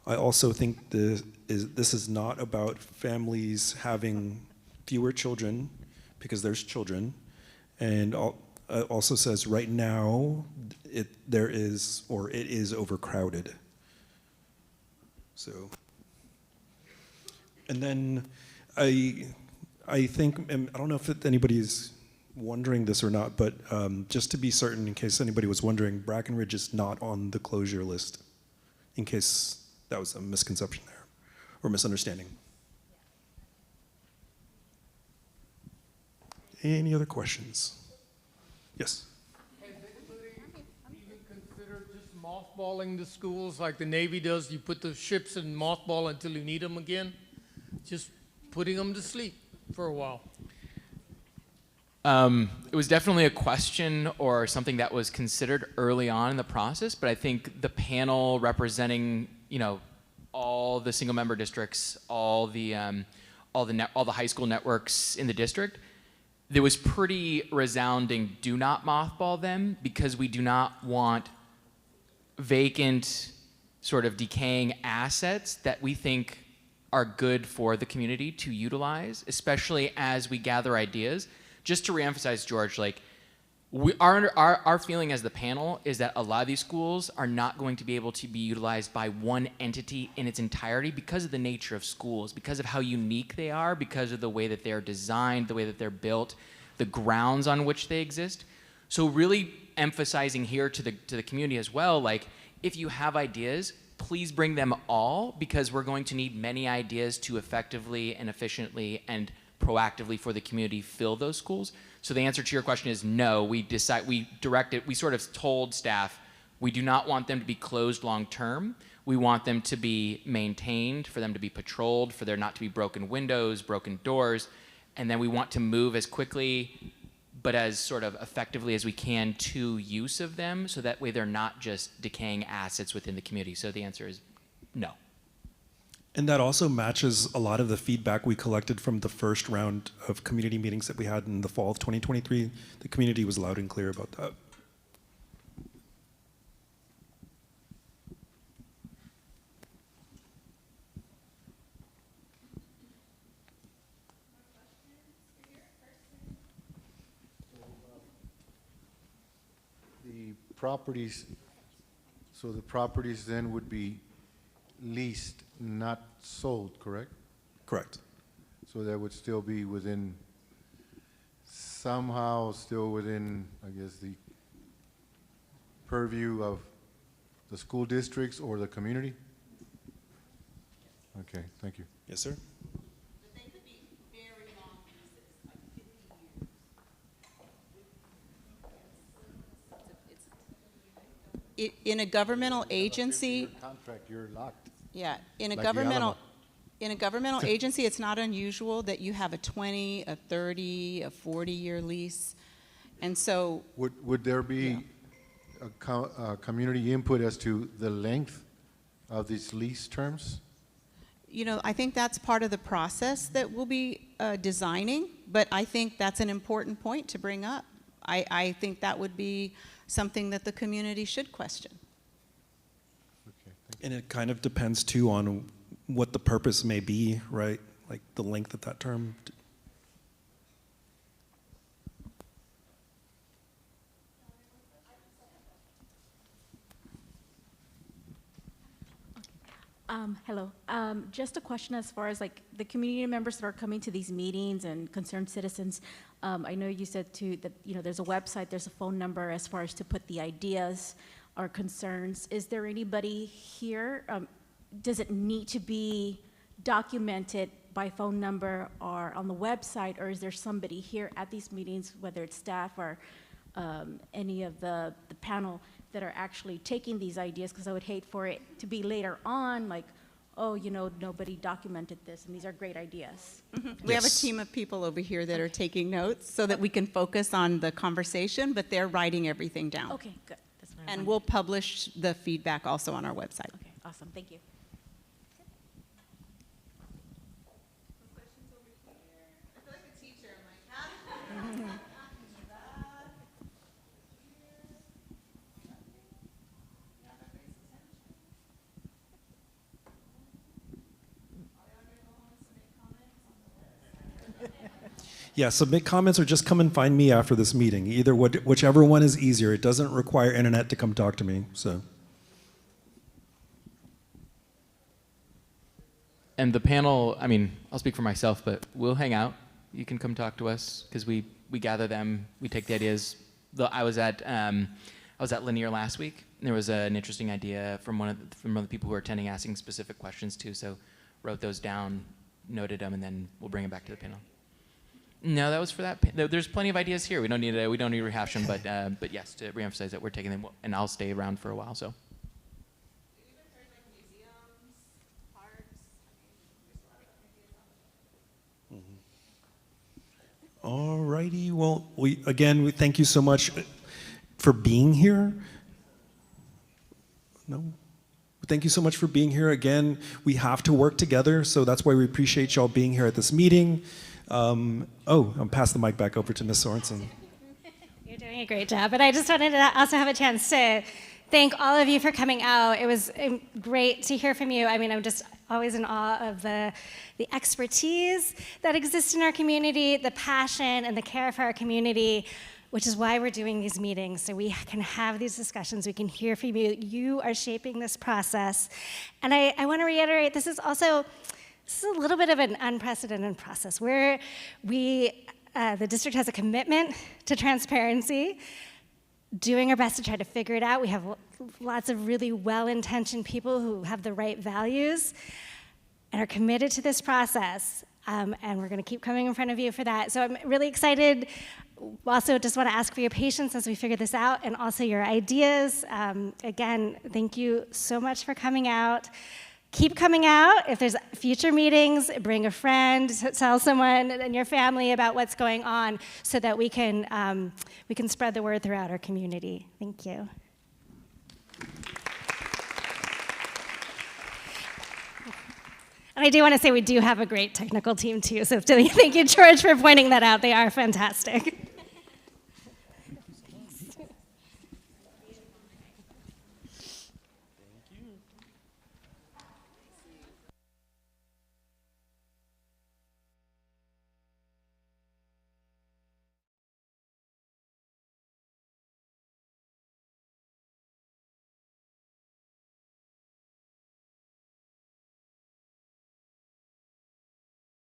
I also think this is not about families having fewer children, because there's children, and also says right now it is overcrowded. So, and then I think, and I don't know if anybody's wondering this or not, but just to be certain, in case anybody was wondering, Brackenridge is not on the closure list, in case that was a misconception there, or misunderstanding. Any other questions? Yes? Has anybody even considered just mothballing the schools like the Navy does? You put the ships in mothball until you need them again? Just putting them to sleep for a while. It was definitely a question or something that was considered early on in the process, but I think the panel representing, all the single-member districts, all the high school networks in the district, there was pretty resounding, do not mothball them, because we do not want vacant, sort of decaying assets that we think are good for the community to utilize, especially as we gather ideas. Just to reemphasize, George, our feeling as the panel is that a lot of these schools are not going to be able to be utilized by one entity in its entirety because of the nature of schools, because of how unique they are, because of the way that they're designed, the way that they're built, the grounds on which they exist. So really emphasizing here to the community as well, if you have ideas, please bring them all, because we're going to need many ideas to effectively and efficiently and proactively for the community fill those schools. So the answer to your question is no. We sort of told staff we do not want them to be closed long term. We want them to be maintained, for them to be patrolled, for there not to be broken windows, broken doors, and then we want to move as quickly but as sort of effectively as we can to use of them, so that way they're not just decaying assets within the community. So the answer is no. And that also matches a lot of the feedback we collected from the first round of community meetings that we had in the fall of 2023. The community was loud and clear about that. properties, so the properties then would be leased, not sold, correct? Correct. So that would still be within, somehow still within, I guess, the purview of the school districts or the community? Okay, thank you. Yes, sir. In a governmental agency, Contract, you're locked. yeah, in a Like the governmental, Alamo. agency, it's not unusual that you have a 20, a 30, a 40-year lease. And so, Would there be a community input as to the length of these lease terms? you know, I think that's part of the process that we'll be designing, but I think that's an important point to bring up. I think that would be something that the community should question. And it kind of depends too on what the purpose may be, right? Like the length of that term. Hello. Just a question as far as like the community members that are coming to these meetings and concerned citizens. I know you said too that, you know, there's a website, there's a phone number as far as to put the ideas or concerns. Is there anybody here? Does it need to be documented by phone number or on the website, or is there somebody here at these meetings, whether it's staff or any of the panel, that are actually taking these ideas? Because I would hate for it to be later on like, oh, you know, nobody documented this and these are great ideas. Mm-hmm. We have a team of people over here that are taking notes so that we can focus on the conversation, but they're writing everything down. Okay, good. That's what I And wanted. we'll publish the feedback also on our website. Okay, awesome. Thank you. Yeah, submit comments or just come and find me after this meeting. Either whichever one is easier. It doesn't require internet to come talk to me, so. And the panel, I mean, I'll speak for myself, but we'll hang out. You can come talk to us because we gather them. We take the ideas. I was at Linear last week. And there was an interesting idea from one of the people who are attending, asking specific questions too. So wrote those down, noted them, and then we'll bring them back to the panel. No, that was for that. There's plenty of ideas here. We don't need to rehash them, but yes, to reemphasize that we're taking them, and I'll stay around for a while. So. All righty. Well, we thank you so much for being here. No. Thank you so much for being here. Again, we have to work together, so that's why we appreciate y'all being here at this meeting. I'm passing the mic back over to Ms. Sorensen. You're doing a great job, but I just wanted to also have a chance to thank all of you for coming out. It was great to hear from you. I mean, I'm just always in awe of the expertise that exists in our community, the passion and the care for our community, which is why we're doing these meetings, so we can have these discussions, we can hear from you. You are shaping this process. And I want to reiterate, this is a little bit of an unprecedented process where the district has a commitment to transparency, doing our best to try to figure it out. We have lots of really well-intentioned people who have the right values and are committed to this process. And we're going to keep coming in front of you for that. So I'm really excited. Also, just want to ask for your patience as we figure this out, and also your ideas. Again, thank you so much for coming out. Keep coming out. If there's future meetings, bring a friend, tell someone in your family about what's going on so that we can spread the word throughout our community. Thank you. And I do want to say we do have a great technical team too, so thank you, George, for pointing that out. They are fantastic.